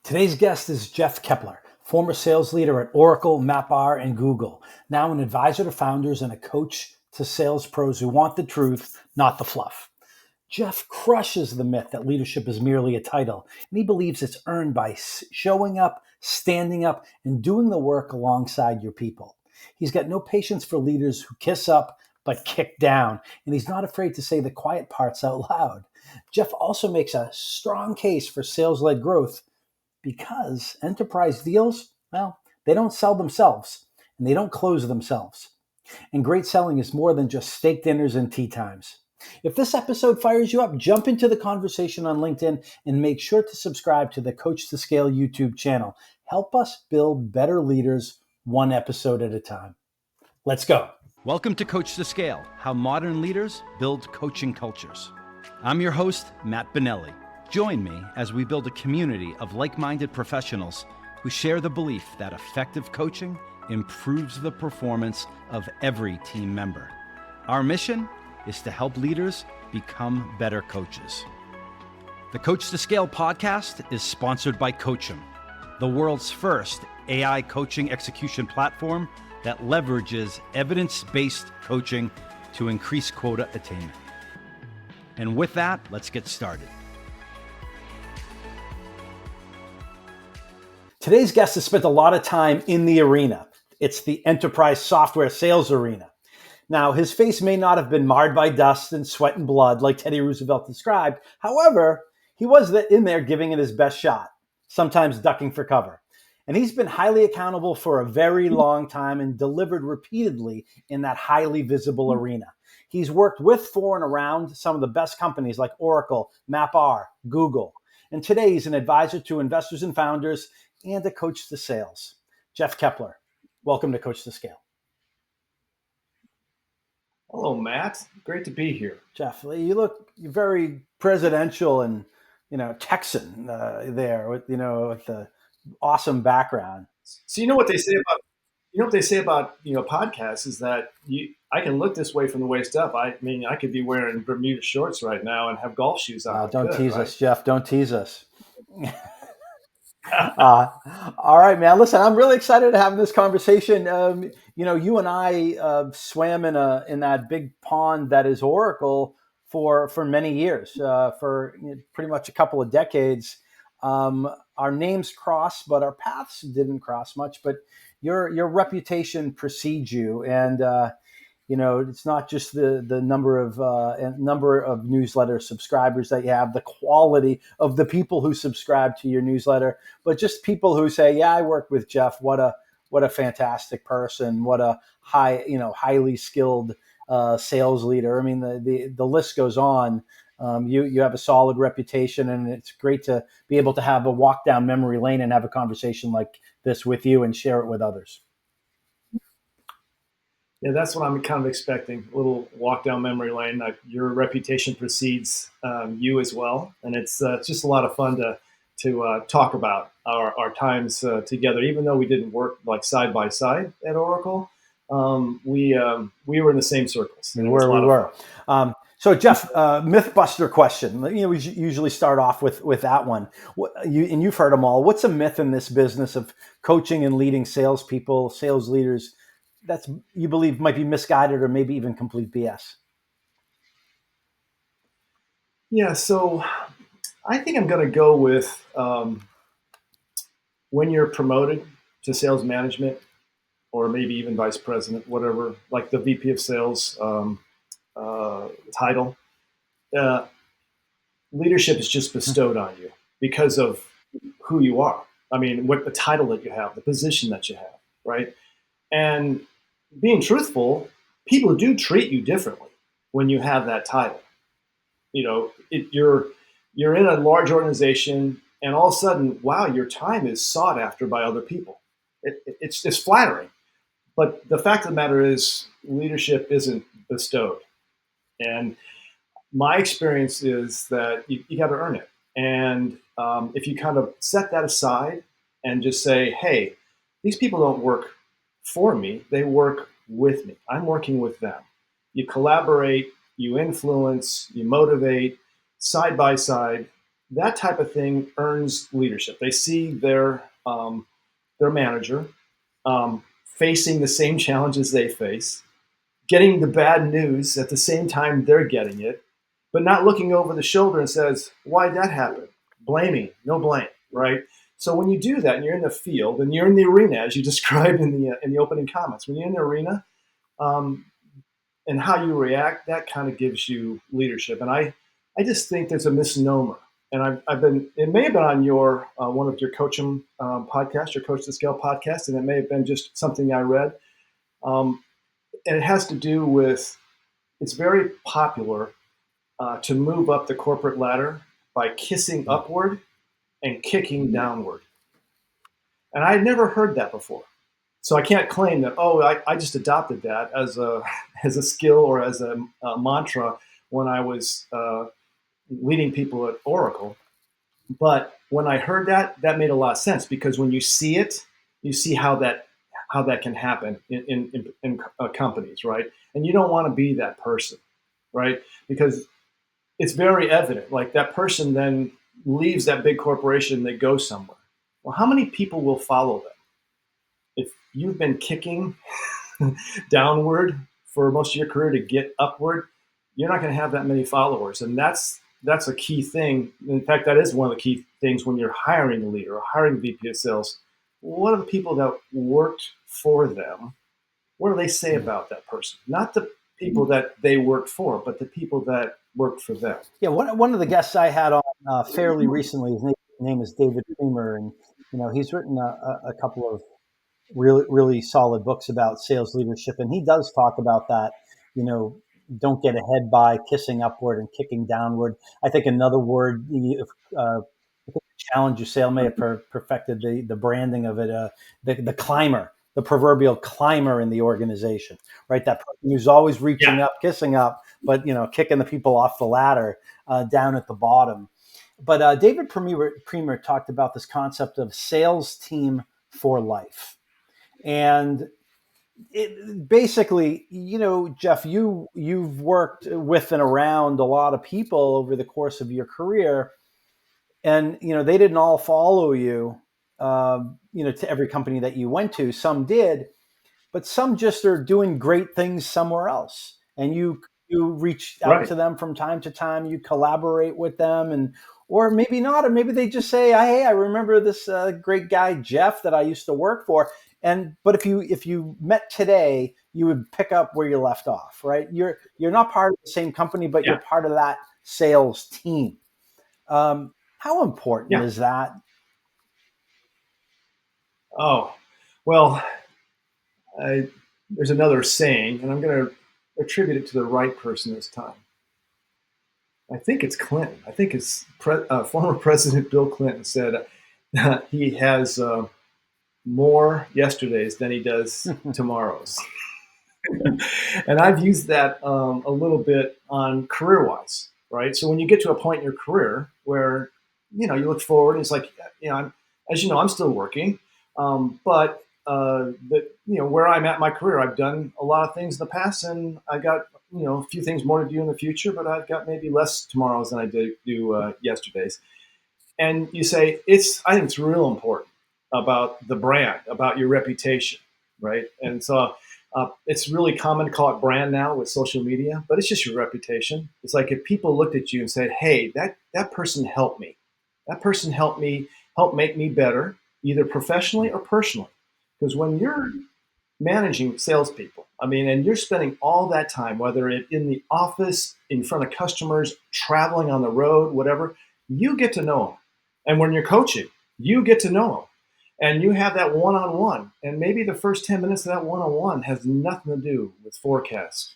Today's guest is Jeff Keplar, former sales leader at Oracle, MapR, and Google, now an advisor to founders and a coach to sales pros who want the truth, not the fluff. Jeff crushes the myth that leadership is merely a title, and he believes it's earned by showing up, standing up, and doing the work alongside your people. He's got no patience for leaders who kiss up but kick down, and he's not afraid to say the quiet parts out loud. Jeff also makes a strong case for sales-led growth because enterprise deals, well, they don't sell themselves and they don't close themselves. And great selling is more than just steak dinners and tea times. If this episode fires you up, jump into the conversation on LinkedIn and make sure to subscribe to the Coach2Scale YouTube channel. Help us build better leaders one episode at a time. Let's go. Welcome to Coach2Scale, how modern leaders build coaching cultures. I'm your host, Matt Benelli. Join me as we build a community of like-minded professionals who share the belief that effective coaching improves the performance of every team member. Our mission is to help leaders become better coaches. The Coach2Scale podcast is sponsored by Coachum, the world's first AI coaching execution platform that leverages evidence-based coaching to increase quota attainment. And with that, let's get started. Today's guest has spent a lot of time in the arena. It's the enterprise software sales arena. Now, his face may not have been marred by dust and sweat and blood like Teddy Roosevelt described. However, he was in there giving it his best shot, sometimes ducking for cover. And he's been highly accountable for a very long time and delivered repeatedly in that highly visible arena. He's worked with, for, and around some of the best companies like Oracle, MapR, Google. And today he's an advisor to investors and founders and a coach to sales. Jeff Keplar, welcome to Coach2Scale. Hello, Matt. Great to be here. Jeff, you're very presidential and Texan there with the awesome background. So you know what they say about podcasts is that I can look this way from the waist up. I mean, I could be wearing Bermuda shorts right now and have golf shoes on. Don't tease us, Jeff. Don't tease us. All right, man. Listen, I'm really excited to have this conversation. You and I swam in that big pond that is Oracle for many years, for pretty much a couple of decades. Our names crossed, but our paths didn't cross much. But your reputation precedes you, and it's not just the number of newsletter subscribers that you have, the quality of the people who subscribe to your newsletter, but just people who say, "Yeah, I work with Jeff. What a fantastic person. What a highly skilled sales leader." I mean, the list goes on. You have a solid reputation, and it's great to be able to have a walk down memory lane and have a conversation like this with you and share it with others. Yeah, that's what I'm kind of expecting. A little walk down memory lane. Your reputation precedes you as well, and it's just a lot of fun to talk about our times together. Even though we didn't work like side by side at Oracle, we were in the same circles. We were. So Jeff, MythBuster question. We usually start off with that one. And you've heard them all. What's a myth in this business of coaching and leading salespeople, sales leaders, that's you believe might be misguided or maybe even complete BS? Yeah, so I think I'm going to go with when you're promoted to sales management, or maybe even vice president, whatever, like the VP of sales title, leadership is just bestowed on you because of who you are. I mean, what the title that you have, the position that you have, right? And being truthful, people do treat you differently when you have that title. You're in a large organization, and all of a sudden, wow, your time is sought after by other people. It's flattering, but the fact of the matter is, leadership isn't bestowed. And my experience is that you got to earn it. And if you kind of set that aside and just say, hey, these people don't work for me, they work with me. I'm working with them. You collaborate, you influence, you motivate side by side. that type of thing earns leadership. They see their manager facing the same challenges they face, getting the bad news at the same time they're getting it, but not looking over the shoulder and says, why'd that happen? Blaming, no blame, right? So when you do that and you're in the field and you're in the arena, as you described in the opening comments, when you're in the arena, um, and how you react, that kind of gives you leadership. And I just think there's a misnomer. And I've been, it may have been on your, one of your coaching podcasts, your Coach2Scale podcast, and it may have been just something I read. Um, and it has to do with, it's very popular to move up the corporate ladder by kissing upward and kicking downward. And I had never heard that before. So I can't claim that, oh, I just adopted that as a, as a skill or as a mantra when I was leading people at Oracle. But when I heard that, that made a lot of sense, because when you see it, you see how that can happen in companies, right? And you don't want to be that person, right? Because it's very evident. Like that person then leaves that big corporation, they go somewhere. Well, how many people will follow them? If you've been kicking downward for most of your career to get upward, you're not going to have that many followers, and that's a key thing. In fact, that is one of the key things when you're hiring a leader or hiring a VP of sales. What are the people that worked for them? What do they say about that person? Not the people that they worked for, but the people that worked for them. Yeah, one of the guests I had on fairly recently, his name is David Priemer, and he's written a couple of really solid books about sales leadership, and he does talk about that. Don't get ahead by kissing upward and kicking downward. I think another word, Challenger Sale may have perfected the branding of it. The climber, the proverbial climber in the organization, right? That person who's always reaching up, kissing up, but kicking the people off the ladder down at the bottom. But David Priemer talked about this concept of sales team for life. And basically, Jeff, you've worked with and around a lot of people over the course of your career, and they didn't all follow you, to every company that you went to. Some did, but some just are doing great things somewhere else, and you reach out Right. to them from time to time. You collaborate with them, or maybe not, or maybe they just say, "Hey, I remember this great guy Jeff that I used to work for." But if you met today, you would pick up where you left off, right? You're not part of the same company, but you're part of that sales team. How important Yeah. is that? Oh, well, there's another saying, and I'm going to attribute it to the right person this time. I think it's Clinton. I think it's former President Bill Clinton said he has more yesterdays than he does tomorrows. And I've used that a little bit on career-wise, right? So when you get to a point in your career where you look forward, and it's like, as you know, I'm still working, but where I'm at in my career, I've done a lot of things in the past, and I got a few things more to do in the future, but I've got maybe less tomorrows than I do yesterdays. And you say I think it's real important about the brand, about your reputation, right? And so it's really common to call it brand now with social media, but it's just your reputation. It's like if people looked at you and said, "Hey, that person helped me. That person help make me better, either professionally or personally." Because when you're managing salespeople, and you're spending all that time, whether it in the office, in front of customers, traveling on the road, whatever, you get to know them. And when you're coaching, you get to know them. And you have that one-on-one. And maybe the first 10 minutes of that one-on-one has nothing to do with forecast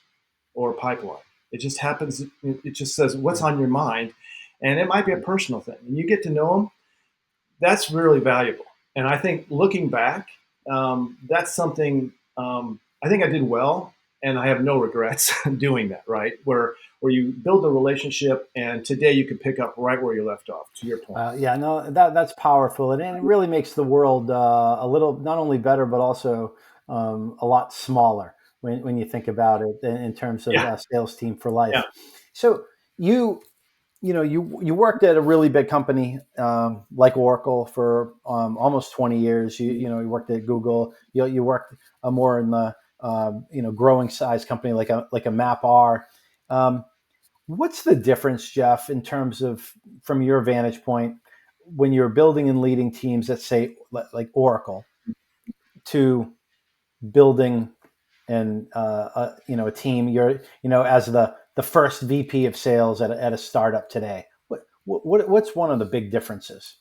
or pipeline. It just happens, it just says what's on your mind. And it might be a personal thing. And you get to know them. That's really valuable. And I think looking back, that's something I think I did well, and I have no regrets doing that. Right, where you build a relationship, and today you can pick up right where you left off. To your point, Yeah, no, that's powerful, and it really makes the world a little not only better but also a lot smaller when you think about it in terms of yeah, sales team for yeah, life. So you you worked at a really big company like Oracle for almost 20 years. You worked at Google. You worked more in the growing size company like a MapR. What's the difference, Jeff, in terms of from your vantage point when you're building and leading teams, let's say like Oracle, to building and a team? You're as the first VP of sales at a startup today. What's one of the big differences?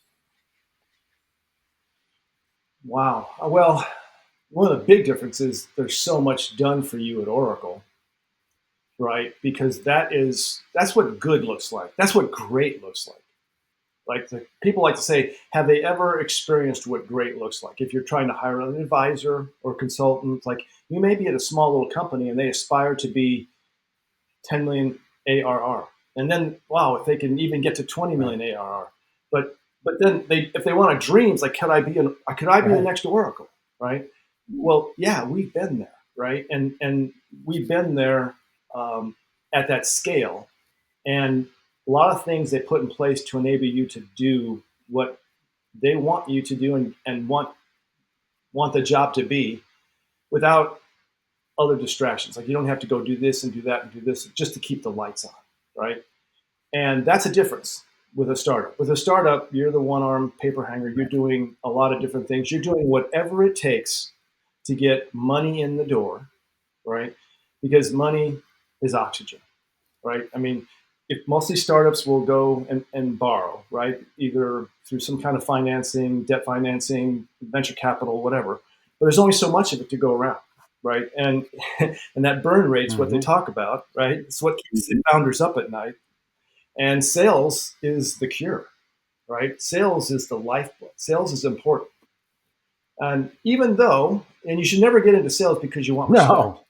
Wow. Well, one of the big differences, there's so much done for you at Oracle, right? Because that's what good looks like. That's what great looks like. People like to say, have they ever experienced what great looks like? If you're trying to hire an advisor or consultant, like you may be at a small little company and they aspire to be 10 million ARR. And then, wow, if they can even get to 20 million ARR. But then if they want to dreams, like could I be the next Oracle, right? Well, yeah, we've been there, right? And we've been there at that scale. And a lot of things they put in place to enable you to do what they want you to do and want the job to be without other distractions. Like you don't have to go do this and do that and do this just to keep the lights on, right? And that's a difference with a startup. With a startup, you're the one-arm paper hanger. You're doing a lot of different things. You're doing whatever it takes to get money in the door, right? Because money is oxygen, right? I mean, if mostly startups will go and borrow, right? Either through some kind of financing, debt financing, venture capital, whatever. But there's only so much of it to go around, right? And and that burn rate's what they talk about, right? It's what keeps the founders up at night. And sales is the cure, right? Sales is the lifeblood. Sales is important. And and you should never get into sales because you want respect. No.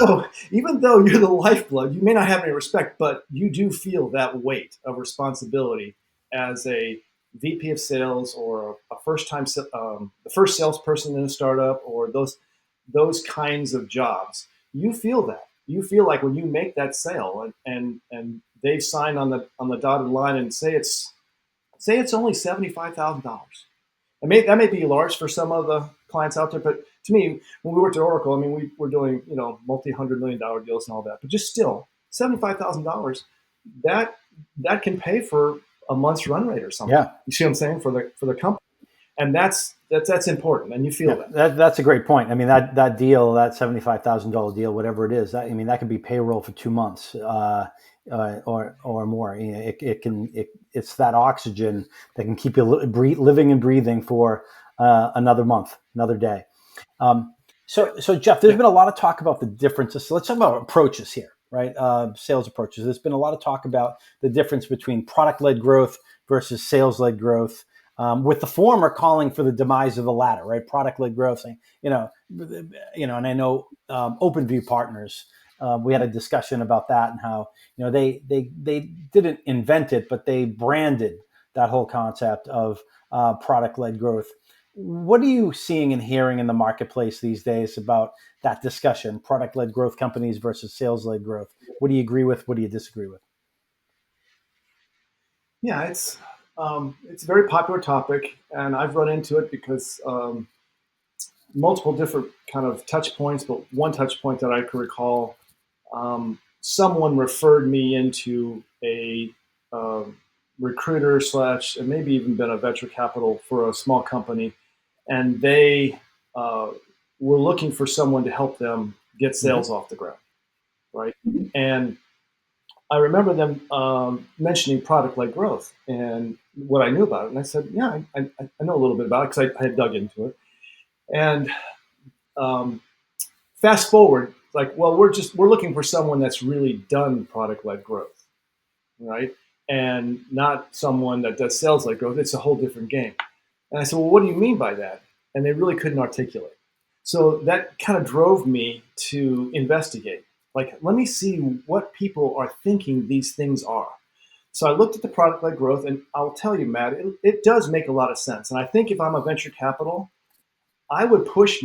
But even though you're the lifeblood, you may not have any respect, but you do feel that weight of responsibility as a VP of sales or a the first salesperson in a startup or those kinds of jobs. You feel that. You feel like when you make that sale and they sign on the dotted line and say it's only $75,000. That may be large for some of the clients out there, but to me, when we worked at Oracle, I mean, we were doing multi-$100 million deals and all that, but just still, $75,000 that can pay for a month's run rate or something. Yeah. You see what I'm saying for the company, and that's important, and you feel That's a great point. I mean, that deal, that $75,000 deal, whatever it is, that could be payroll for 2 months. Or more. It's that oxygen that can keep you living and breathing for another month, another day. So Jeff, there's been a lot of talk about the differences. So let's talk about approaches here, right? Sales approaches. There's been a lot of talk about the difference between product-led growth versus sales-led growth. With the former calling for the demise of the latter, right? Product-led growth, and I know OpenView Partners. We had a discussion about that and how they didn't invent it, but they branded that whole concept of product-led growth. What are you seeing and hearing in the marketplace these days about that discussion, product-led growth companies versus sales-led growth? What do you agree with? What do you disagree with? Yeah, it's a very popular topic, and I've run into it because multiple different kind of touch points, but one touch point that I can recall, someone referred me into a recruiter slash, and maybe even been a venture capital for a small company, and they were looking for someone to help them get sales off the ground, right? And I remember them mentioning product-led growth and what I knew about it, and I said, "Yeah, I know a little bit about it because I had dug into it." And fast forward, like, well, we're looking for someone that's really done product-led growth, right? And not someone that does sales-led growth. It's a whole different game. And I said, well, what do you mean by that? And they really couldn't articulate. So that kind of drove me to investigate. Like, let me see what people are thinking these things are. So I looked at the product-led growth, and I'll tell you, Matt, it does make a lot of sense. And I think if I'm a venture capital, I would push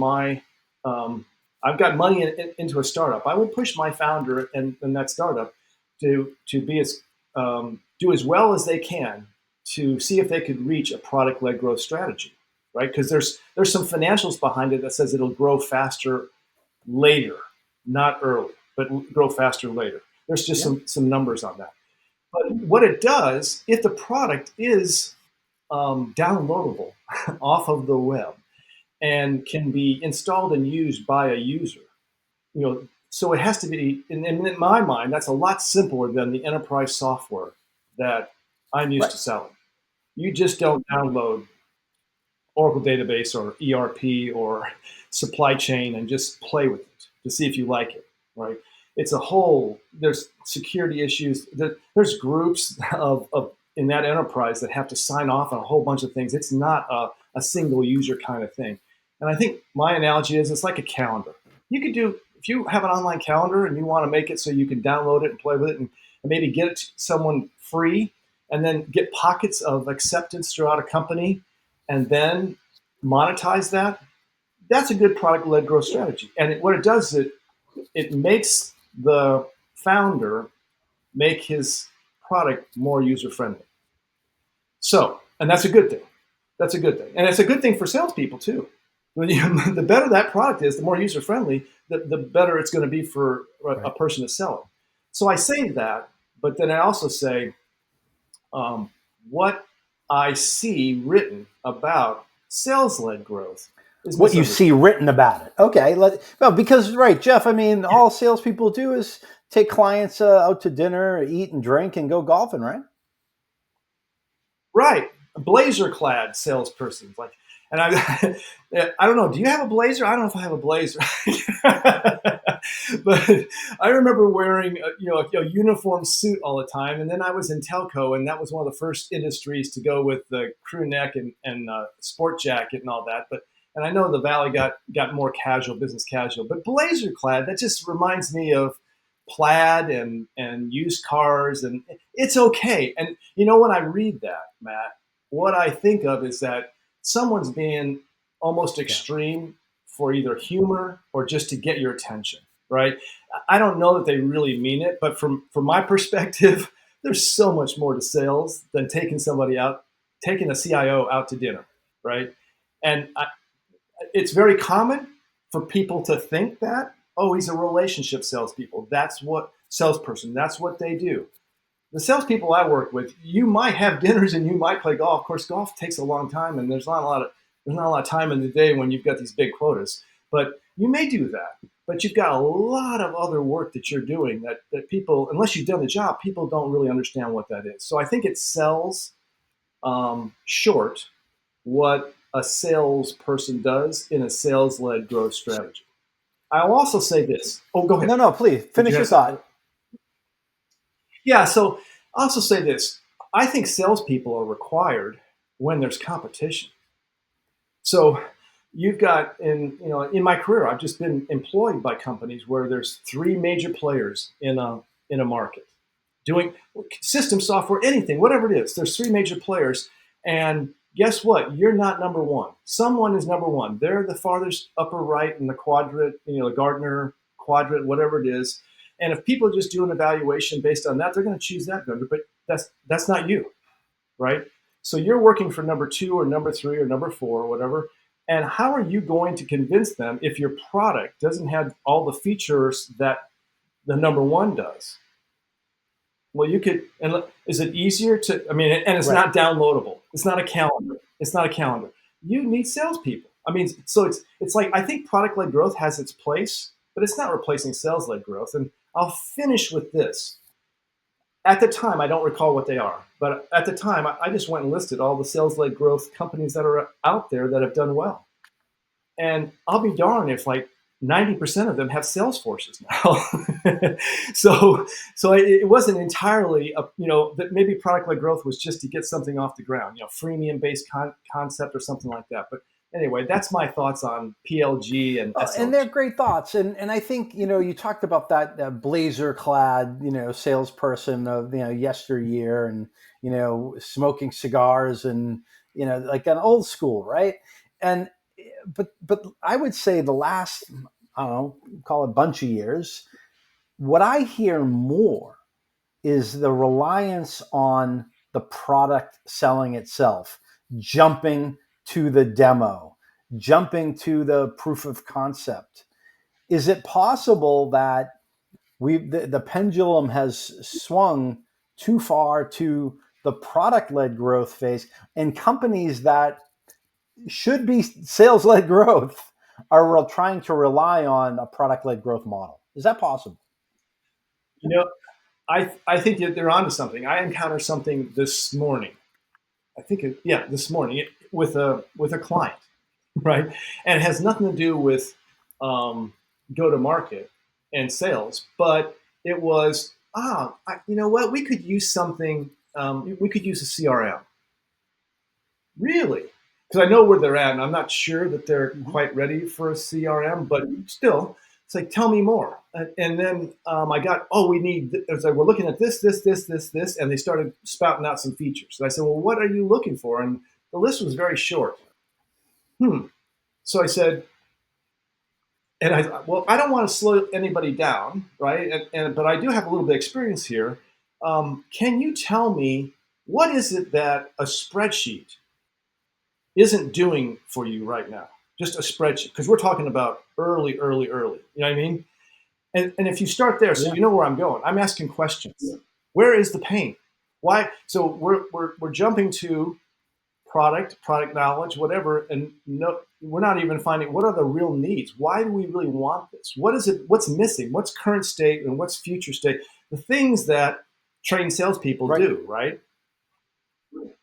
I've got money into a startup. I would push my founder and that startup to be as do as well as they can to see if they could reach a product-led growth strategy, right? Because there's some financials behind it that says it'll grow faster later, not early, but grow faster later. There's just some numbers on that. But what it does, if the product is downloadable off of the web and can be installed and used by a user, so it has to be, in my mind, that's a lot simpler than the enterprise software that I'm used to selling. You just don't download Oracle database or ERP or supply chain and just play with it to see if you like it, right? It's a whole, there's security issues. There's groups of in that enterprise that have to sign off on a whole bunch of things. It's not a single user kind of thing. And I think my analogy is it's like a calendar. You could do, if you have an online calendar and you want to make it so you can download it and play with it and maybe get it to someone free and then get pockets of acceptance throughout a company and then monetize that, that's a good product-led growth strategy. And what it does is it makes the founder make his product more user-friendly. So, and that's a good thing. That's a good thing. And it's a good thing for salespeople too. The better that product is, the more user-friendly, the better it's going to be for a person to sell it. So I say that, but then I also say what I see written about sales-led growth is what you see written about it. Okay. Because, right, Jeff, I mean, all salespeople do is take clients out to dinner, eat and drink, and go golfing, right? Right. A blazer-clad salesperson. Like, and I don't know. Do you have a blazer? I don't know if I have a blazer. But I remember wearing a uniform suit all the time. And then I was in telco, and that was one of the first industries to go with the crew neck and sport jacket and all that. And I know the Valley got more casual, business casual. But blazer clad, that just reminds me of plaid and used cars, and it's okay. And when I read that, Matt, what I think of is that someone's being almost extreme for either humor or just to get your attention, right? I don't know that they really mean it, but from my perspective, there's so much more to sales than taking a CIO out to dinner, right? And it's very common for people to think that, oh, he's a relationship salespeople. That's what they do. The salespeople I work with, you might have dinners and you might play golf. Of course, golf takes a long time, and there's not a lot of time in the day when you've got these big quotas. But you may do that. But you've got a lot of other work that you're doing that people, unless you've done the job, people don't really understand what that is. So I think it sells short what a salesperson does in a sales-led growth strategy. I'll also say this. Oh, go ahead. No, please finish your thought. Yeah, so I'll also say this. I think salespeople are required when there's competition. So you've got in my career, I've just been employed by companies where there's three major players in a market doing system software, anything, whatever it is. There's three major players, and guess what? You're not number one. Someone is number one. They're the farthest upper right in the quadrant, the Gartner quadrant, whatever it is. And if people just do an evaluation based on that, they're going to choose that vendor. But that's not you, right? So you're working for number two or number three or number four or whatever. And how are you going to convince them if your product doesn't have all the features that the number one does? Well, you could, and is it easier to, and it's not downloadable. It's not a calendar. You need salespeople. So it's like, I think product-led growth has its place, but it's not replacing sales-led growth. And I'll finish with this. At the time, I don't recall what they are, but at the time, I just went and listed all the sales-led growth companies that are out there that have done well. And I'll be darned if 90% of them have sales forces now. so it wasn't entirely, that maybe product-led growth was just to get something off the ground, freemium-based concept or something like that. But anyway, that's my thoughts on PLG and SLG. And they're great thoughts. And I think, you talked about that blazer-clad, salesperson of, yesteryear and, smoking cigars and, like an old school, right? But I would say the last, I don't know, call it bunch of years, what I hear more is the reliance on the product selling itself, jumping to the demo, jumping to the proof of concept. Is it possible that the pendulum has swung too far to the product-led growth phase, and companies that should be sales-led growth are trying to rely on a product-led growth model? Is that possible? You know, I think that they're onto something. I encountered something this morning. This morning with a client, right? And it has nothing to do with go to market and sales, but it was you know what? We could use something. We could use a CRM. Really? Because I know where they're at, and I'm not sure that they're quite ready for a CRM, but still, it's like, tell me more. And then I got, we need, it was like, we're looking at this, and they started spouting out some features. And I said, well, what are you looking for? And the list was very short. So I said, and I thought, well, I don't want to slow anybody down, right? But I do have a little bit of experience here. Can you tell me what is it that a spreadsheet isn't doing for you right now? Just a spreadsheet, because we're talking about early. You know what I mean? And if you start there, so you know where I'm going. I'm asking questions. Where is the pain? Why? So we're jumping to product knowledge, whatever, and no, we're not even finding what are the real needs. Why do we really want this? What is it? What's missing? What's current state and what's future state? The things that trained salespeople do, right?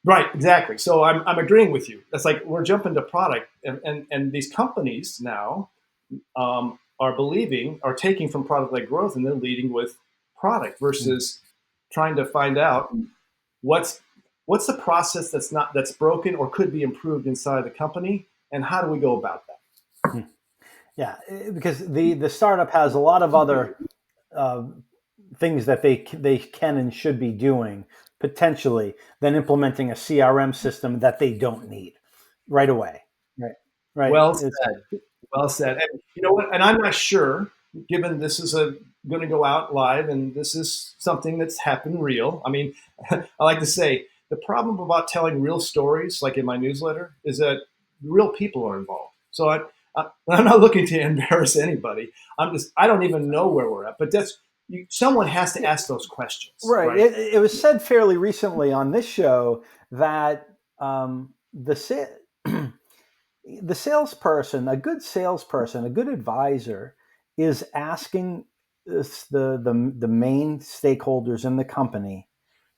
Right, exactly. So I'm agreeing with you. That's like we're jumping to product, and these companies now are taking from product-led growth, and they're leading with product versus trying to find out what's the process that's broken or could be improved inside the company, and how do we go about that? Yeah, because the startup has a lot of other things that they can and should be doing potentially than implementing a CRM system that they don't need right away. Right. Well said. And you know what? And I'm not sure, given this is going to go out live, and this is something that's happened real. I mean, I like to say the problem about telling real stories, like in my newsletter, is that real people are involved. So I'm not looking to embarrass anybody. I don't even know where we're at, but someone has to ask those questions. Right. It was said fairly recently on this show that the salesperson, a good salesperson, a good advisor, is asking the main stakeholders in the company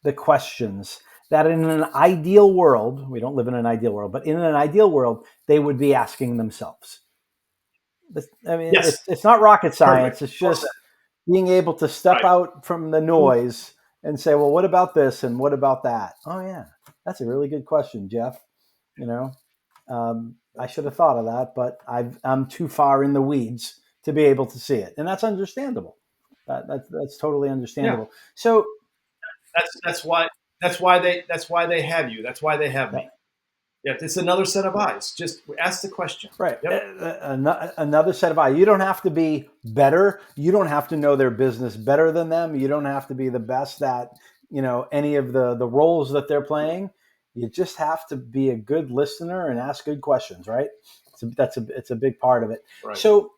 the questions that in an ideal world, we don't live in an ideal world, but in an ideal world, they would be asking themselves. I mean, it's not rocket science. Perfect. It's just being able to step out from the noise and say, well, what about this? And what about that? Oh yeah, that's a really good question, Jeff. You know, I should have thought of that, but I'm too far in the weeds to be able to see it. And that's understandable. That's totally understandable. Yeah. So that's why they have you. That's why they have me. Yeah, it's another set of eyes. Just ask the question. Right. Yep. Another set of eyes. You don't have to be better. You don't have to know their business better than them. You don't have to be the best at, any of the roles that they're playing. You just have to be a good listener and ask good questions, right? It's a big part of it. Right. So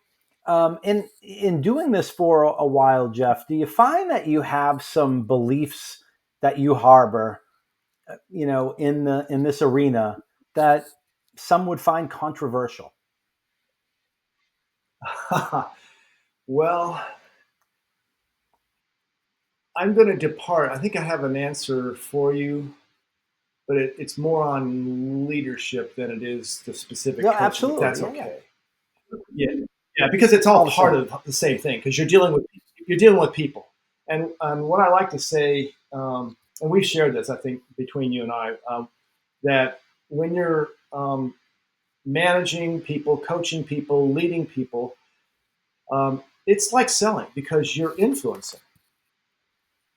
in doing this for a while, Jeff, do you find that you have some beliefs that you harbor, in this arena that some would find controversial? Well, I'm going to depart. I think I have an answer for you, but it's more on leadership than it is the specific. No, absolutely. That's okay. Yeah, because it's all part of the same thing. Because you're dealing with people, and what I like to say, and we've shared this, I think, between you and I, that when you're managing people, coaching people, leading people, it's like selling because you're influencing.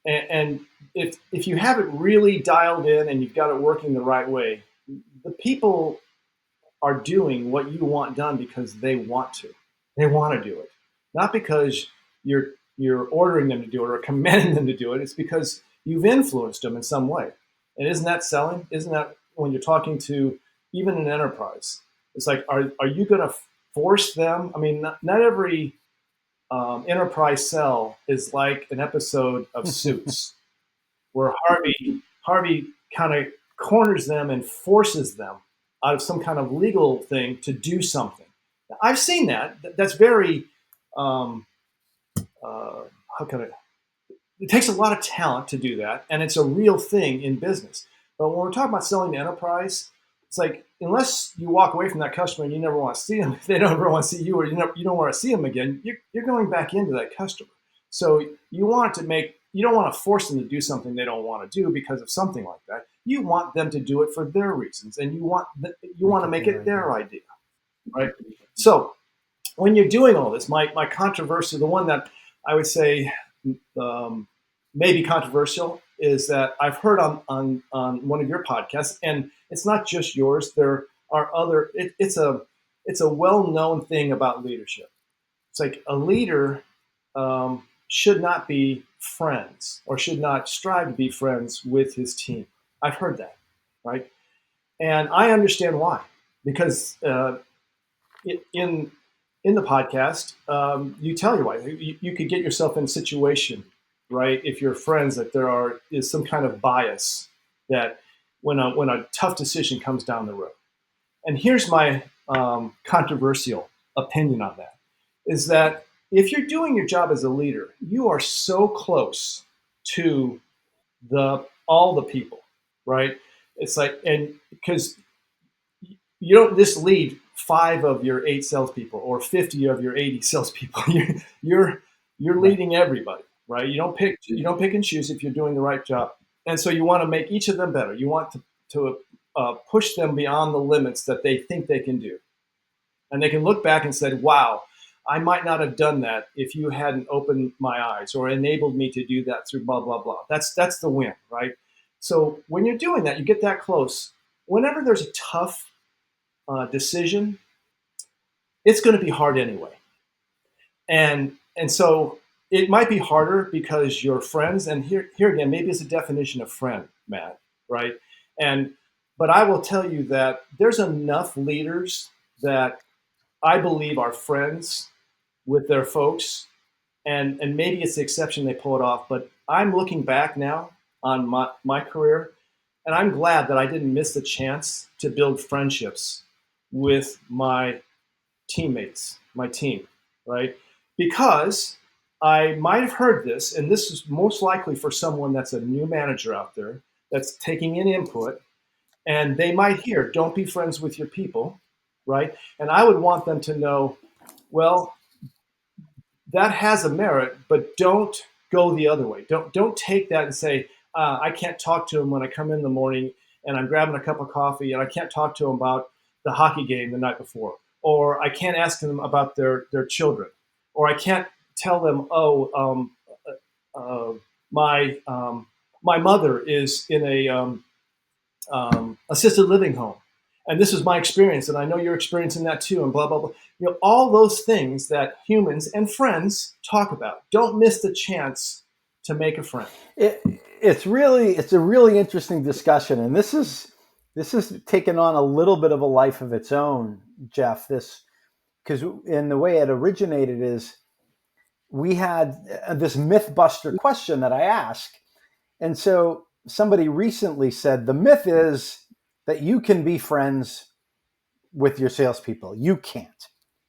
And if you have it really dialed in and you've got it working the right way, the people are doing what you want done because they want to. They want to do it, not because you're you're ordering them to do it or commanding them to do it, it's because you've influenced them in some way. And isn't that selling? Isn't that when you're talking to even an enterprise? It's like, are you going to force them? I mean, not every enterprise sell is like an episode of Suits, where Harvey kind of corners them and forces them out of some kind of legal thing to do something. I've seen that. That's very how can I? It takes a lot of talent to do that, and it's a real thing in business. But when we're talking about selling to enterprise, it's like unless you walk away from that customer and you never want to see them, if they don't ever want to see you, or you don't want to see them again, you're going back into that customer. So you don't want to force them to do something they don't want to do because of something like that. You want them to do it for their reasons, and you want to make it their idea, right? So when you're doing all this, my controversy, the one that I would say maybe controversial, is that I've heard on one of your podcasts, and it's not just yours. There are other. It's a well-known thing about leadership. It's like a leader should not be friends or should not strive to be friends with his team. I've heard that, right? And I understand why, because in the podcast, you tell your wife you could get yourself in a situation, right? If you're friends, that is some kind of bias that when a tough decision comes down the road. And here's my controversial opinion on that: is that if you're doing your job as a leader, you are so close to all the people, right? It's like, and because you don't just lead 5 of your 8 salespeople or 50 of your 80 salespeople. You're leading everybody, right? You don't pick and choose if you're doing the right job, and so you want to make each of them better. You want to push them beyond the limits that they think they can do, and they can look back and say, "Wow, I might not have done that if you hadn't opened my eyes or enabled me to do that through blah blah blah." That's the win, right? So when you're doing that, you get that close. Whenever there's a tough decision, it's going to be hard anyway. And so it might be harder because you're friends. And here again, maybe it's a definition of friend, Matt, right? But I will tell you that there's enough leaders that I believe are friends with their folks. And maybe it's the exception they pull it off. But I'm looking back now on my career, and I'm glad that I didn't miss the chance to build friendships with my teammates, my team, right? Because I might have heard this, and this is most likely for someone that's a new manager out there that's taking in input, and they might hear, "Don't be friends with your people," right? And I would want them to know, well, that has a merit, but don't go the other way. Don't take that and say, I can't talk to him when I come in the morning and I'm grabbing a cup of coffee, and I can't talk to him about the hockey game the night before, or I can't ask them about their children, or I can't tell them, my mother is in a assisted living home, and this is my experience, and I know you're experiencing that too, and blah blah blah. All those things that humans and friends talk about. Don't miss the chance to make a friend. It's a really interesting discussion, and this is taken on a little bit of a life of its own, Jeff. Because in the way it originated is we had this myth-buster question that I asked, and so somebody recently said the myth is that you can be friends with your salespeople. You can't.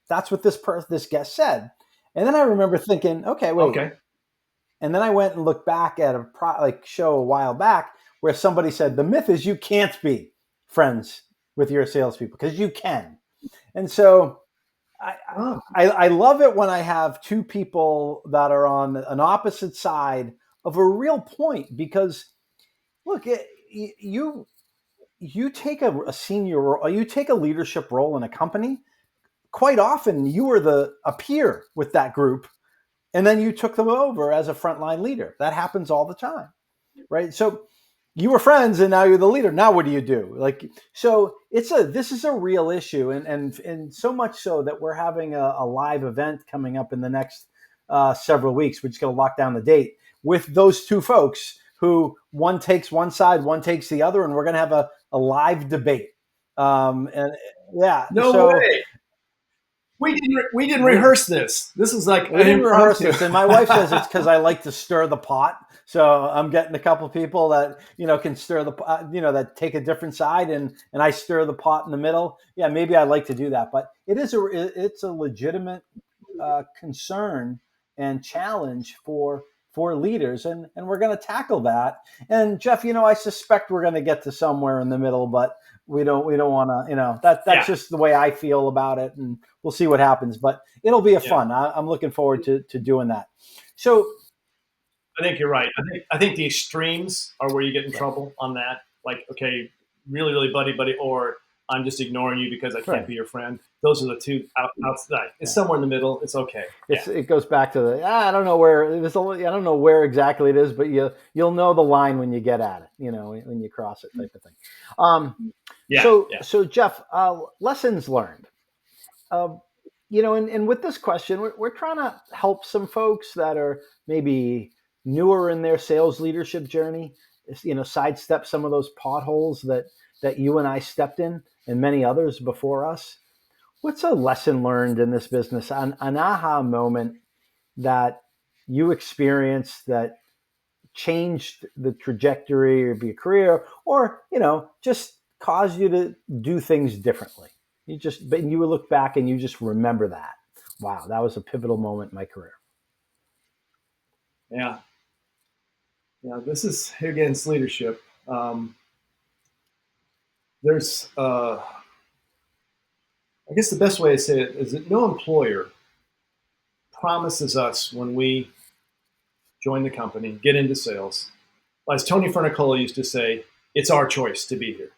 That's what this guest said, and then I remember thinking, okay, wait. Okay. And then I went and looked back at a show a while back where somebody said the myth is you can't be friends with your salespeople, because you can. And so I love it when I have two people that are on an opposite side of a real point, because look, you take a senior role, you take a leadership role in a company. Quite often you were a peer with that group, and then you took them over as a frontline leader. That happens all the time, right? So you were friends and now you're the leader. Now what do you do? So this is a real issue, and so much so that we're having a live event coming up in the next several weeks. We're just going to lock down the date with those two folks who one takes one side, one takes the other, and we're going to have a live debate. And yeah, No so way. We didn't rehearse this. This is like we didn't rehearse this, and my wife says it's because I like to stir the pot. So I'm getting a couple people that can stir the pot, that take a different side, and I stir the pot in the middle. Yeah, maybe I like to do that, but it's a legitimate concern and challenge for leaders, and we're going to tackle that. And Jeff, I suspect we're going to get to somewhere in the middle, but we don't want to, that's just the way I feel about it, and we'll see what happens, but it'll be fun. I'm looking forward to doing that. So I think you're right. I think the extremes are where you get in trouble on that. Like, okay, really, really buddy, or I'm just ignoring you because I can't be your friend. Those are the two outside. It's somewhere in the middle. It's okay. It goes back to I don't know where I don't know where exactly it is, but you'll know the line when you get at it, when you cross it, type of thing. So Jeff, lessons learned. And with this question, we're trying to help some folks that are maybe newer in their sales leadership journey, sidestep some of those potholes that you and I stepped in, and many others before us. What's a lesson learned in this business, an aha moment that you experienced that changed the trajectory of your career, or just caused you to do things differently? But you would look back and you just remember that. Wow, that was a pivotal moment in my career. Yeah. This is against leadership. There's, I guess the best way to say it is that no employer promises us when we join the company, get into sales. As Tony Fernicola used to say, it's our choice to be here,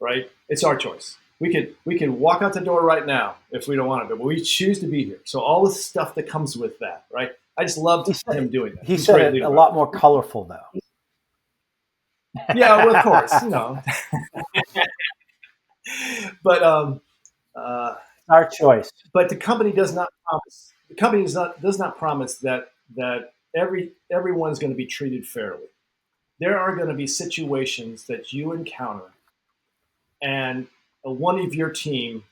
right? It's our choice. We could walk out the door right now if we don't want to, but we choose to be here. So all the stuff that comes with that, right? I just loved him doing that. He said it a lot more colorful, though. Yeah, well, of course, but our choice. But the company does not promise. The company does not promise that everyone's going to be treated fairly. There are going to be situations that you encounter, and one of your team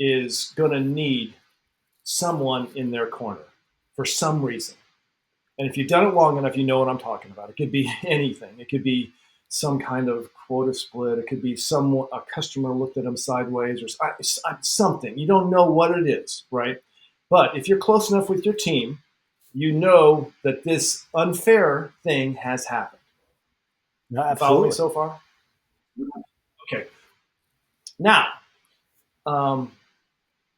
is going to need someone in their corner for some reason. And if you've done it long enough, you know what I'm talking about. It could be anything. It could be some kind of quota split. It could be a customer looked at them sideways, or something. You don't know what it is, right? But if you're close enough with your team, you know that this unfair thing has happened. No, absolutely. Follow me so far? Okay. Now,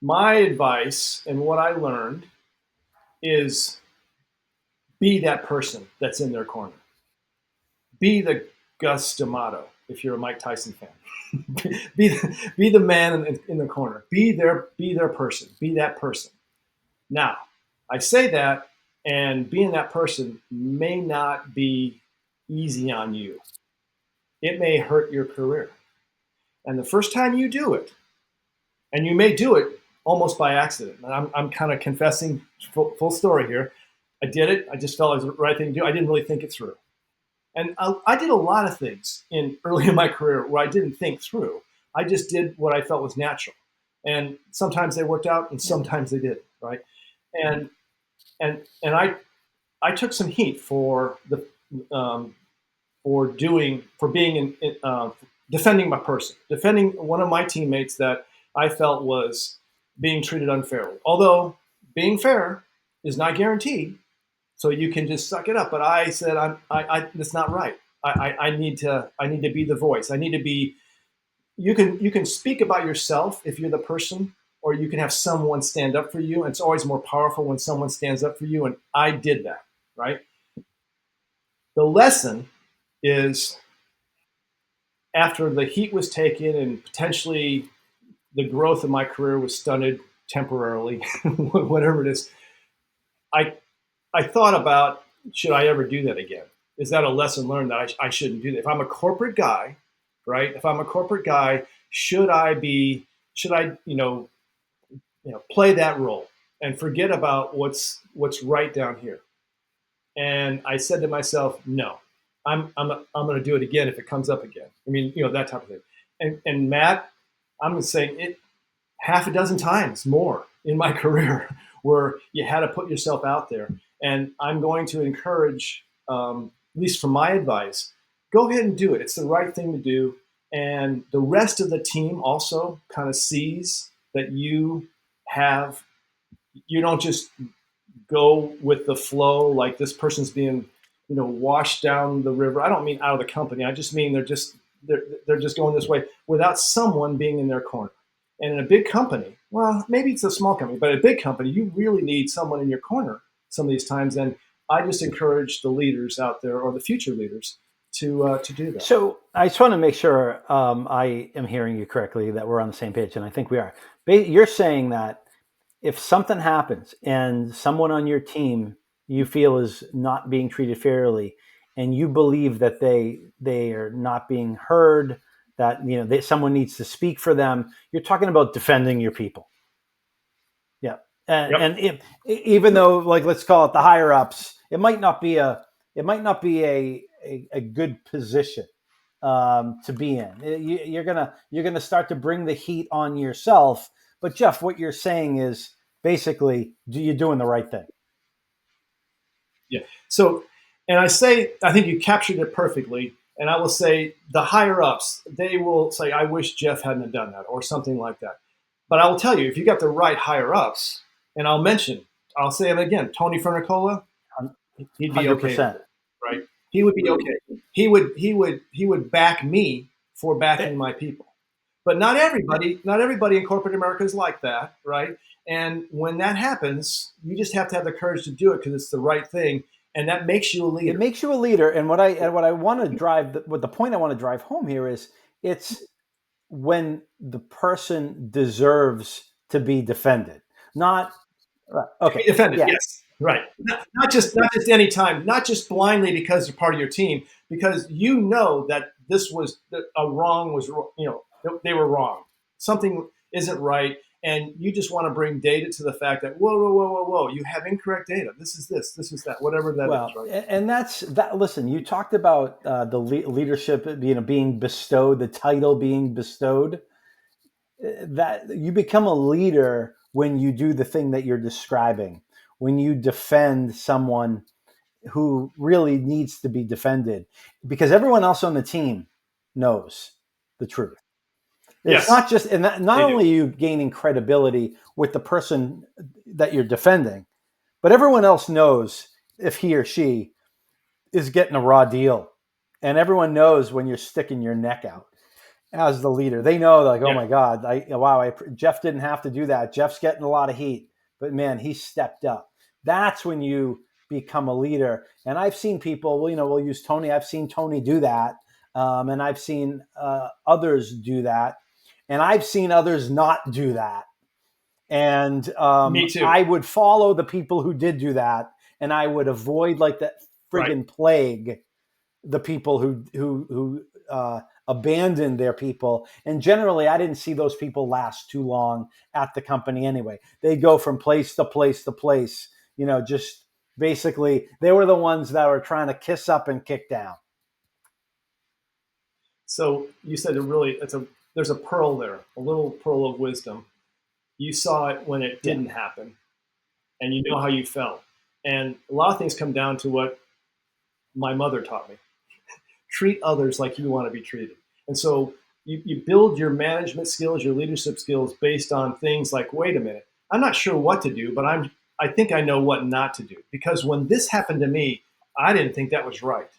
my advice and what I learned is be that person that's in their corner. Be the Gus D'Amato, if you're a Mike Tyson fan. be the man in the corner. Be their person. Be that person. Now, I say that, and being that person may not be easy on you. It may hurt your career. And the first time you do it, and you may do it almost by accident. And I'm kind of confessing full story here. I did it. I just felt it was the right thing to do. I didn't really think it through. And I did a lot of things early in my career where I didn't think through. I just did what I felt was natural. And sometimes they worked out and sometimes they didn't, right? And I took some heat for being defending my person, defending one of my teammates that I felt was being treated unfairly. Although being fair is not guaranteed, so you can just suck it up. But I said, that's not right. I need to be the voice. I need to be. You can speak about yourself if you're the person, or you can have someone stand up for you. And it's always more powerful when someone stands up for you. And I did that, right? The lesson is, after the heat was taken and potentially the growth of my career was stunted temporarily, whatever it is, I thought about, should I ever do that again? Is that a lesson learned that I shouldn't do that? If I'm a corporate guy, right? If I'm a corporate guy, should I play that role? and forget about what's right down here. And I said to myself, no, I'm going to do it again if it comes up again. I mean, that type of thing. And Matt, I'm saying it half a dozen times more in my career where you had to put yourself out there. And I'm going to encourage, at least from my advice, go ahead and do it. It's the right thing to do. And the rest of the team also kind of sees that you don't just go with the flow like this person's being washed down the river. I don't mean out of the company. I just mean they're just going this way without someone being in their corner. And in a big company, well, maybe it's a small company, but a big company, you really need someone in your corner some of these times. And I just encourage the leaders out there, or the future leaders, to do that. So I just want to make sure I am hearing you correctly, that we're on the same page, and I think we are. You're saying that if something happens and someone on your team you feel is not being treated fairly, and you believe that they are not being heard, that someone needs to speak for them, you're talking about defending your people. Yeah, Yep. and even though, like, let's call it the higher ups, it might not be a good position to be in. You're gonna start to bring the heat on yourself. But Jeff, what you're saying is basically, you're doing the right thing. Yeah. So, and I think you captured it perfectly. And I will say the higher ups, they will say, I wish Jeff hadn't done that, or something like that. But I will tell you, if you got the right higher ups, and I'll say it again, Tony Fernicola, he'd be 100%. Okay with it, right? He would be okay. He would back me for backing my people. But not everybody in corporate America is like that, right? And when that happens, you just have to have the courage to do it because it's the right thing, and that makes you a leader. It makes you a leader. And what I want to drive, what the point I want to drive home here is, it's when the person deserves to be defended, not okay. Be defended, yeah. Yes, right. Not just any time, not just blindly because they're part of your team, because that this was a wrong was they were wrong. Something isn't right. And you just want to bring data to the fact that, whoa, you have incorrect data. This is that, whatever that is, right? And that's that. Listen, you talked about the leadership being bestowed, the title being bestowed. That you become a leader when you do the thing that you're describing, when you defend someone who really needs to be defended, because everyone else on the team knows the truth. It's not just, and not only are you gaining credibility with the person that you're defending, but everyone else knows if he or she is getting a raw deal. And everyone knows when you're sticking your neck out as the leader. They know, like, oh my God, Jeff didn't have to do that. Jeff's getting a lot of heat, but man, he stepped up. That's when you become a leader. And I've seen people, we'll use Tony. I've seen Tony do that. And I've seen others do that. And I've seen others not do that. And Me too. I would follow the people who did do that, and I would avoid, like that friggin' plague, the people who abandoned their people. And generally, I didn't see those people last too long at the company anyway. They go from place to place to place. Just basically, they were the ones that were trying to kiss up and kick down. So you said there's a pearl there, a little pearl of wisdom. You saw it when it didn't happen, and you know how you felt. And a lot of things come down to what my mother taught me. Treat others like you want to be treated. And so you build your management skills, your leadership skills based on things like, wait a minute, I'm not sure what to do, but I think I know what not to do. Because when this happened to me, I didn't think that was right,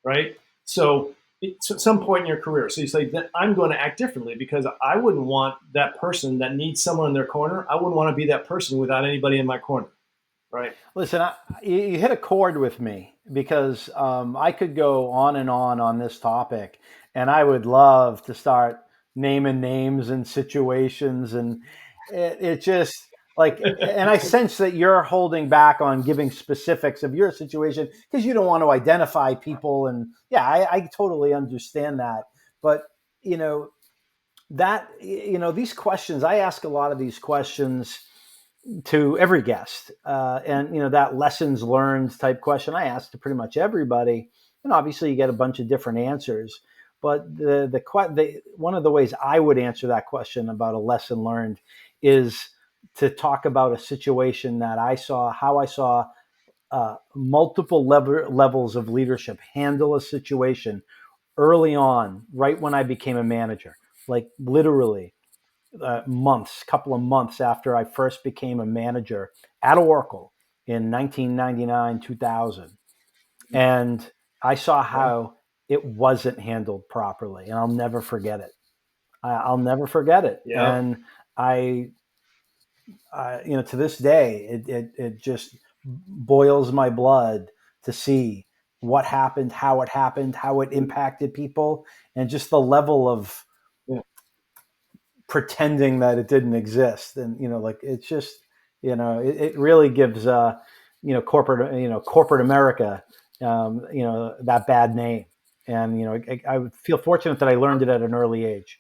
right? So at some point in your career, so you say, that I'm going to act differently because I wouldn't want that person that needs someone in their corner. I wouldn't want to be that person without anybody in my corner, right? Listen, you hit a chord with me, because I could go on and on this topic, and I would love to start naming names and situations, and it just like, and I sense that you're holding back on giving specifics of your situation because you don't want to identify people. And I totally understand that. But, these questions, I ask a lot of these questions, to every guest. And, that lessons learned type question I ask to pretty much everybody. And obviously you get a bunch of different answers. But one of the ways I would answer that question about a lesson learned is to talk about a situation that I saw, how I saw multiple levels of leadership handle a situation early on, right when I became a manager, like literally couple of months after I first became a manager at Oracle in 1999, 2000. And I saw Yeah. how it wasn't handled properly, and I'll never forget it. I'll never forget it. Yeah. And I, to this day, it just boils my blood to see what happened, how it impacted people, and just the level of Yeah. pretending that it didn't exist. And like it's just it really gives corporate America that bad name. And I would feel fortunate that I learned it at an early age.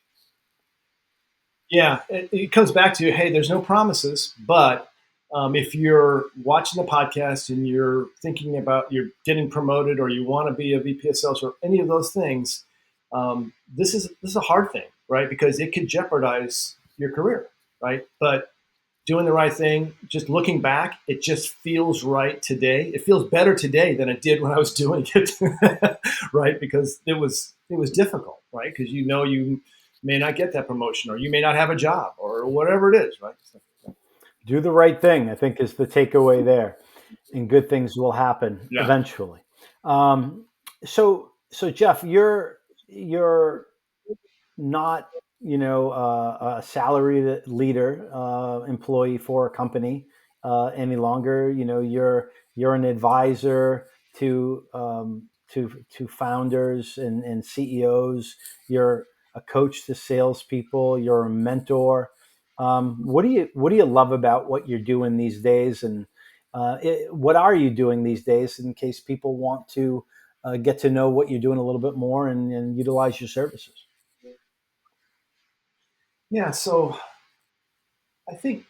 Yeah, it comes back to, hey, there's no promises, but if you're watching the podcast and you're thinking about you're getting promoted or you want to be a VP of sales or any of those things, this is a hard thing, right? Because it could jeopardize your career, right? But doing the right thing, just looking back, it just feels right today. It feels better today than it did when I was doing it, right? Because it was difficult, right? Because you may not get that promotion, or you may not have a job, or whatever it is, right? Do the right thing, I think, is the takeaway there, and good things will happen Yeah. eventually. So Jeff, you're not a salary leader, employee for a company any longer. You're an advisor to founders and CEOs. You're a coach to salespeople. You're a mentor. What do you love about what you're doing these days? And what are you doing these days, in case people want to get to know what you're doing a little bit more, and utilize your services? Yeah. So I think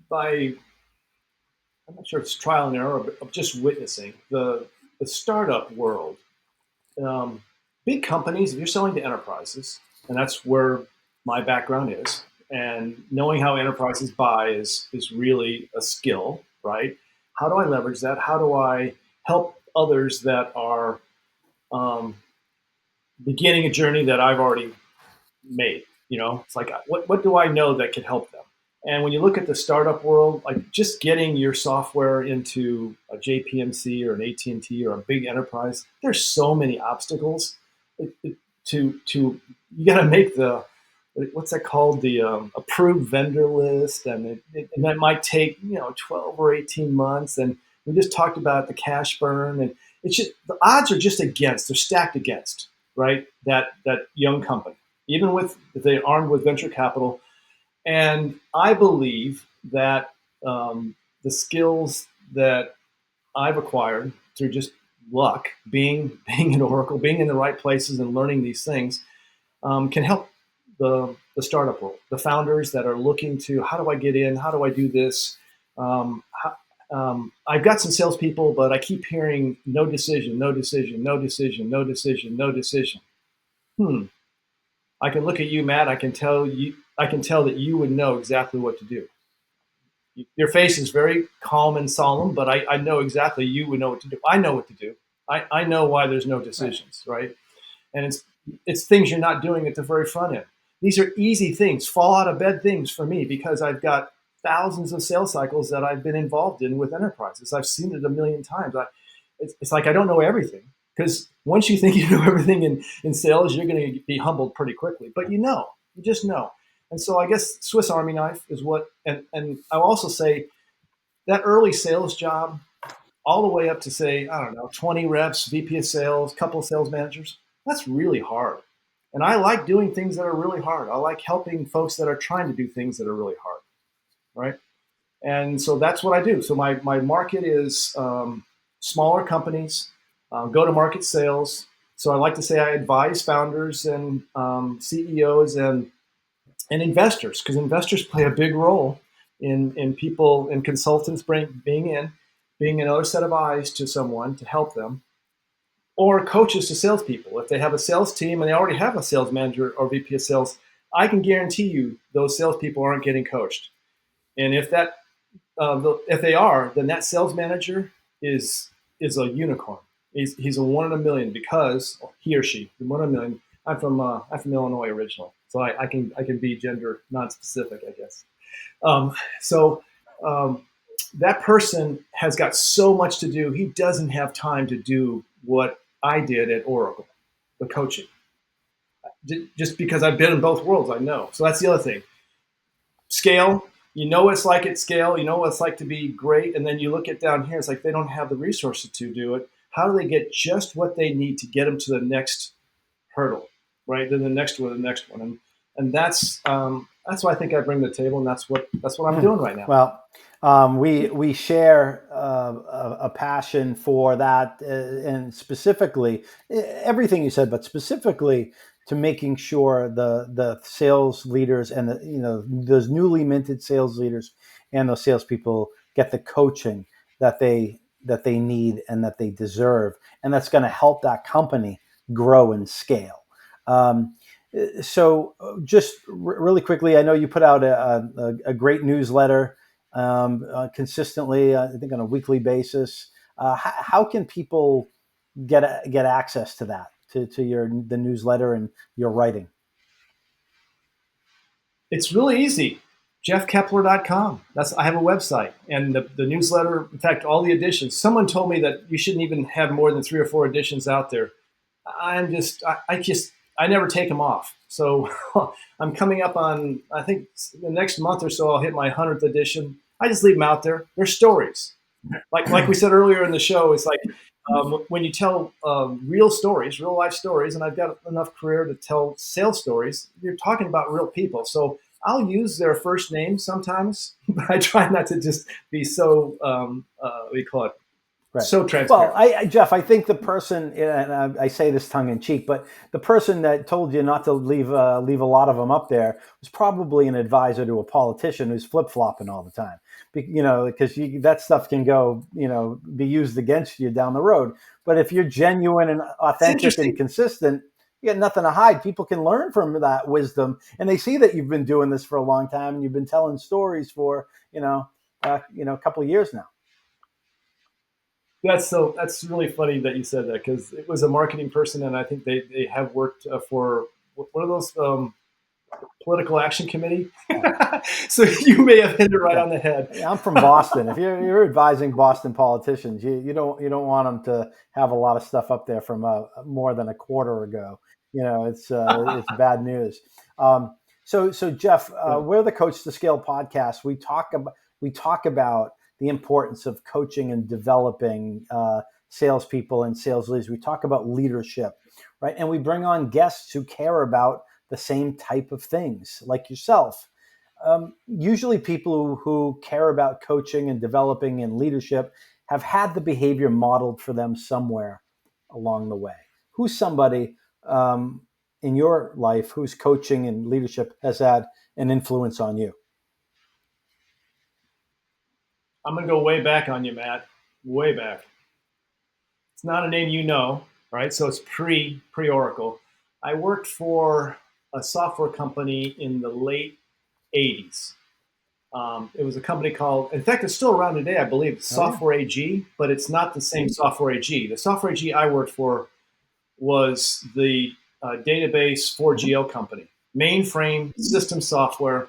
by I'm not sure if it's trial and error, but of just witnessing the startup world. Um, Big companies, if you're selling to enterprises, and that's where my background is, and knowing how enterprises buy is really a skill, right? How do I leverage that? How do I help others that are um, beginning a journey that I've already made? It's like what do I know that can help them? And when you look at the startup world, like just getting your software into a JPMC or an AT&T or a big enterprise, there's so many obstacles. To you got to make the what's that called, the approved vendor list, and that might take 12 or 18 months. And we just talked about the cash burn, and it's just the odds are just against, they're stacked against, right, that young company, even with if they're armed with venture capital. And I believe that the skills that I've acquired through just luck, being at Oracle, being in the right places and learning these things, can help the startup world, the founders that are looking to, how do I get in? How do I do this? I've got some salespeople, but I keep hearing no decision, no decision, no decision, no decision, no decision. I can look at you, Matt. I can tell that you would know exactly what to do. Your face is very calm and solemn, but I know exactly you would know what to do. I know what to do. I know why there's no decisions, right? And it's things you're not doing at the very front end. These are easy things, fall out of bed things for me, because I've got thousands of sales cycles that I've been involved in with enterprises. I've seen it a million times. It's like I don't know everything, because once you think you know everything in sales, you're going to be humbled pretty quickly. But you just know. And so I guess Swiss Army knife is what, and I'll also say that early sales job, all the way up to, say, I don't know, 20 reps, VP of sales, couple of sales managers, that's really hard. And I like doing things that are really hard. I like helping folks that are trying to do things that are really hard, right? And so that's what I do. So my market is smaller companies, go-to-market sales. So I like to say I advise founders and CEOs and investors, because investors play a big role in people, in consultants being another set of eyes to someone to help them, or coaches to salespeople. If they have a sales team and they already have a sales manager or VP of sales, I can guarantee you those salespeople aren't getting coached. And if they are, then that sales manager is a unicorn. He's a one in a million because he or she, one in a million. I'm from Illinois original, so I can be gender non-specific, I guess. So that person has got so much to do. He doesn't have time to do what I did at Oracle, the coaching. Just because I've been in both worlds, I know. So that's the other thing. Scale, you know what it's like at scale, you know what it's like to be great, and then you look at down here, it's like they don't have the resources to do it. How do they get just what they need to get them to the next hurdle, right? Then the next one, and that's what I think I bring to the table, and that's what I'm doing right now. Well, we share a passion for that, and specifically everything you said, but specifically to making sure the sales leaders and those newly minted sales leaders and those salespeople get the coaching that they need and that they deserve, and that's going to help that company grow and scale. So just really quickly, I know you put out a great newsletter consistently, I think on a weekly basis. How can people get access to that, to the newsletter and your writing? It's really easy. JeffKeplar.com. I have a website, and the newsletter, in fact, all the editions. Someone told me that you shouldn't even have more than 3 or 4 editions out there. I never take them off. So I'm coming up on, I think the next month or so, I'll hit my 100th edition. I just leave them out there. They're stories. Like we said earlier in the show, it's like when you tell real stories, real life stories, and I've got enough career to tell sales stories, you're talking about real people. So I'll use their first name sometimes, but I try not to just be so, what do you call it? Right. So transparent. Well, Jeff, I think the person, and I say this tongue in cheek, but the person that told you not to leave a lot of them up there was probably an advisor to a politician who's flip flopping all the time. Because that stuff can go, be used against you down the road. But if you're genuine and authentic and consistent, you got nothing to hide. People can learn from that wisdom, and they see that you've been doing this for a long time and you've been telling stories for a couple of years now. That's really funny that you said that, because it was a marketing person, and I think they have worked for one of those political action committee. So you may have hit it right on the head. I'm from Boston. If you're advising Boston politicians, you don't want them to have a lot of stuff up there from more than a quarter ago. It's bad news. So Jeff, we're the Coach2Scale podcast. We talk about the importance of coaching and developing salespeople and sales leaders. We talk about leadership, right? And we bring on guests who care about the same type of things, like yourself. Usually people who care about coaching and developing and leadership have had the behavior modeled for them somewhere along the way. Who's somebody in your life whose coaching and leadership has had an influence on you? I'm going to go way back on you, Matt. Way back. It's not a name you know, right? So it's pre-Oracle. I worked for a software company in the late 80s. It was a company called, in fact, it's still around today, I believe, Software AG, but it's not the same Software AG. The Software AG I worked for was the database 4GL company. Mainframe, system software,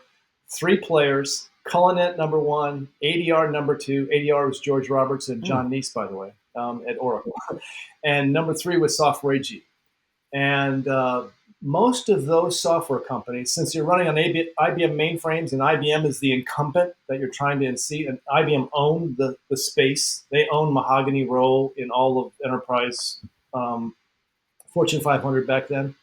3 players, Culinet number 1, ADR number 2. ADR was George Roberts and John Neese, by the way, at Oracle. And number 3 was Software AG. And most of those software companies, since you're running on IBM mainframes and IBM is the incumbent that you're trying to unseat, and IBM owned the space. They owned mahogany roll in all of enterprise Fortune 500 back then.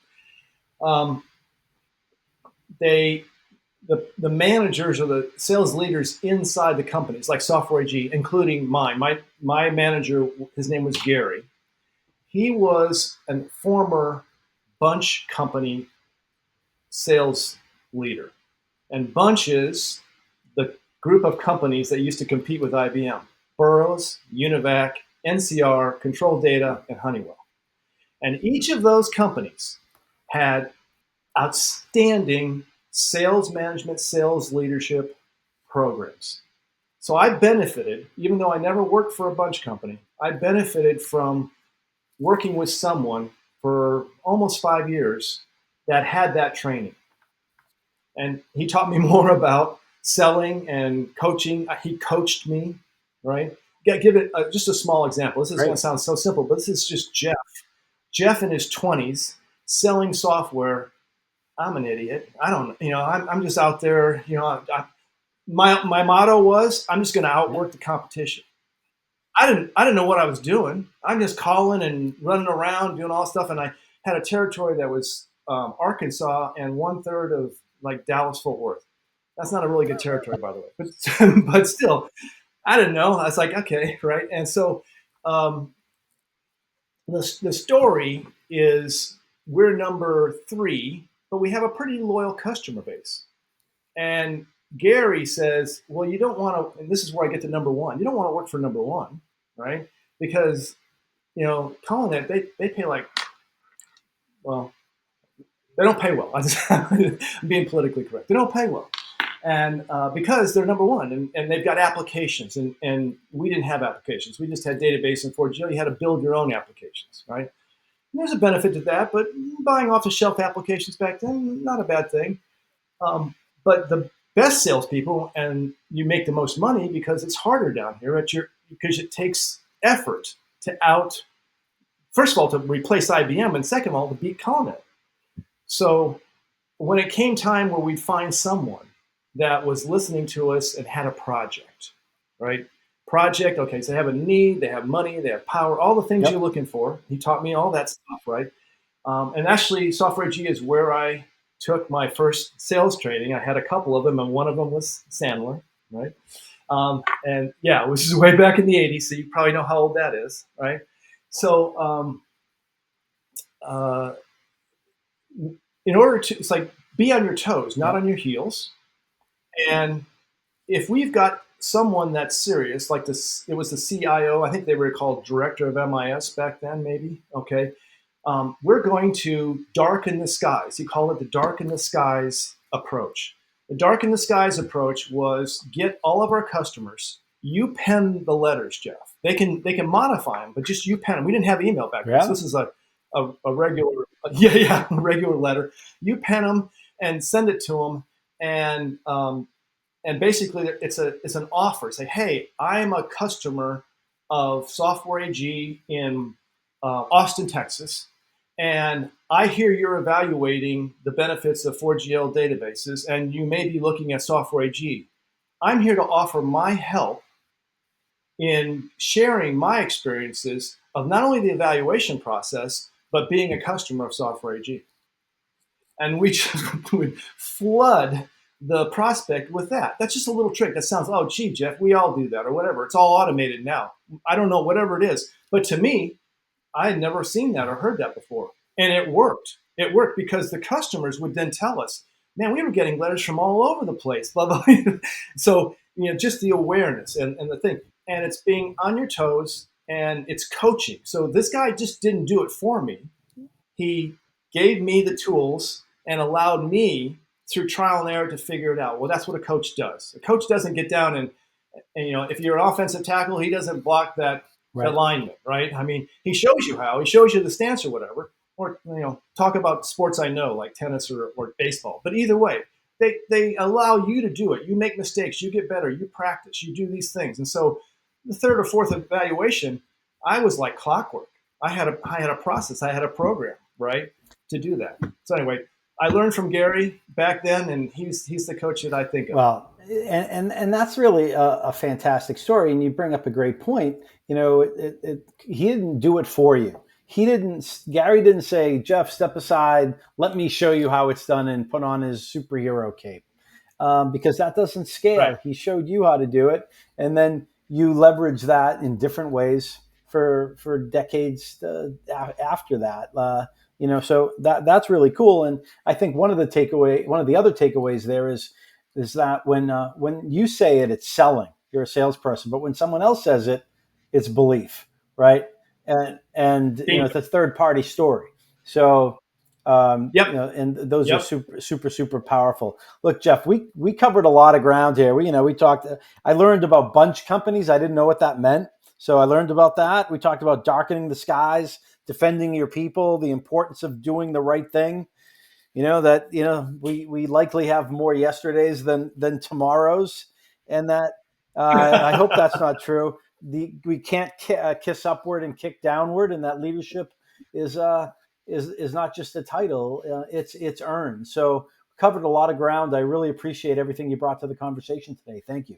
The managers or the sales leaders inside the companies, like Software AG, including mine. My manager, his name was Gary. He was a former Bunch company sales leader. And Bunch is group of companies that used to compete with IBM: Burroughs, Univac, NCR, Control Data, and Honeywell. And each of those companies had outstanding sales management, sales leadership programs. So I benefited, even though I never worked for a bunch company, I benefited from working with someone for almost 5 years that had that training. And he taught me more about selling and coaching. He coached me, right? Give it just a small example. This is going to sound so simple, but this is just Jeff. Jeff in his 20s selling software. I'm an idiot. I don't, I'm just out there, my motto was, I'm just going to outwork the competition. I didn't know what I was doing. I'm just calling and running around doing all stuff. And I had a territory that was Arkansas and 1/3 of like Dallas Fort Worth. That's not a really good territory, by the way, but still, I didn't know. I was like, okay, right. And so the story is we're number 3, but we have a pretty loyal customer base. And Gary says, well, you don't want to, and this is where I get to number 1. You don't want to work for number 1, right? Because, calling it, they pay like, well, they don't pay well. I'm being politically correct. They don't pay well. And because they're number 1 and they've got applications and we didn't have applications. We just had database and 4GL. You had to build your own applications, right? And there's a benefit to that, but buying off the shelf applications back then, not a bad thing. But the best salespeople, and you make the most money because it's harder down here because it takes effort first of all, to replace IBM, and second of all, to beat CONNET. So when it came time where we'd find someone that was listening to us and had a project, right? Project, okay, so they have a need, they have money, they have power, all the things you're looking for. He taught me all that stuff, right? And actually, Software AG is where I took my first sales training. I had a couple of them, and one of them was Sandler, right? And yeah, which is way back in the 80s, so you probably know how old that is, right? So in order to, it's like, be on your toes, not on your heels. And if we've got someone that's serious, like this, it was the CIO, I think they were called Director of MIS back then, maybe, okay? We're going to darken the skies. He called it the darken the skies approach. The darken the skies approach was get all of our customers, you pen the letters, Jeff. They can modify them, but just you pen them. We didn't have email back then, so this is a regular, regular letter. You pen them and send it to them, and basically it's an offer. Say, hey, I'm a customer of Software AG in Austin, Texas, and I hear you're evaluating the benefits of 4GL databases, and you may be looking at Software AG. I'm here to offer my help in sharing my experiences of not only the evaluation process, but being a customer of Software AG. And we just would flood the prospect with that. That's just a little trick. That sounds, oh, gee, Jeff, we all do that or whatever. It's all automated now. I don't know, whatever it is. But to me, I had never seen that or heard that before. And it worked. It worked because the customers would then tell us, man, we were getting letters from all over the place, blah, blah. So, just the awareness and the thing. And it's being on your toes, and it's coaching. So this guy just didn't do it for me. He gave me the tools and allowed me through trial and error to figure it out. Well, that's what a coach does. A coach doesn't get down and if you're an offensive tackle, he doesn't block that alignment, right? I mean, he shows you how. He shows you the stance or whatever. Or, talk about sports I know, like tennis or baseball. But either way, they allow you to do it. You make mistakes. You get better. You practice. You do these things. And so the third or fourth evaluation, I was like clockwork. I had a process. I had a program, right, to do that. So anyway, I learned from Gary back then, and he's the coach that I think of. Well, and that's really a fantastic story. And you bring up a great point. He didn't do it for you. Gary didn't say, Jeff, step aside, let me show you how it's done, and put on his superhero cape. Because that doesn't scale. Right. He showed you how to do it. And then you leverage that in different ways for decades after that. So that's really cool. And I think one of the other takeaways there is is that when you say it, it's selling. You're a salesperson, but when someone else says it, it's belief, right? And it's a third party story. So Yep. and those are Yep. super powerful. Look, Jeff, we covered a lot of ground here. We talked. I learned about bunch companies. I didn't know what that meant, so I learned about that. We talked about darkening the skies, defending your people, the importance of doing the right thing. We likely have more yesterdays than tomorrows, and that I hope that's not true. We can't kiss upward and kick downward, and that leadership is not just a title; it's earned. So covered a lot of ground. I really appreciate everything you brought to the conversation today. Thank you.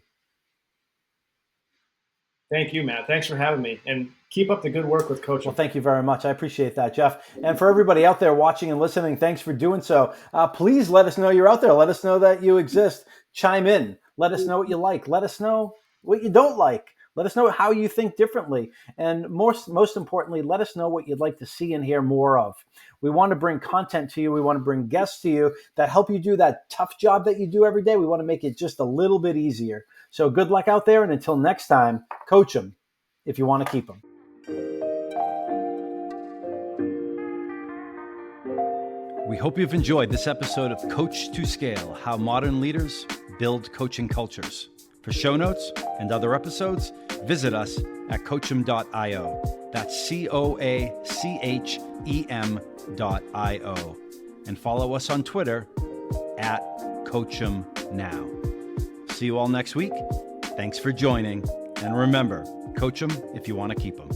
Thank you, Matt. Thanks for having me, and keep up the good work with coaching. Well, thank you very much. I appreciate that, Jeff. And for everybody out there watching and listening, thanks for doing so. Please let us know you're out there. Let us know that you exist. Chime in. Let us know what you like. Let us know what you don't like. Let us know how you think differently. And most importantly, let us know what you'd like to see and hear more of. We want to bring content to you. We want to bring guests to you that help you do that tough job that you do every day. We want to make it just a little bit easier. So good luck out there. And until next time, coach them if you want to keep them. We hope you've enjoyed this episode of Coach2Scale, How Modern Leaders Build Coaching Cultures. For show notes and other episodes, visit us at coachem.io. That's COACHEM.io. And follow us on Twitter at CoachemNow. See you all next week. Thanks for joining. And remember, coach them if you want to keep them.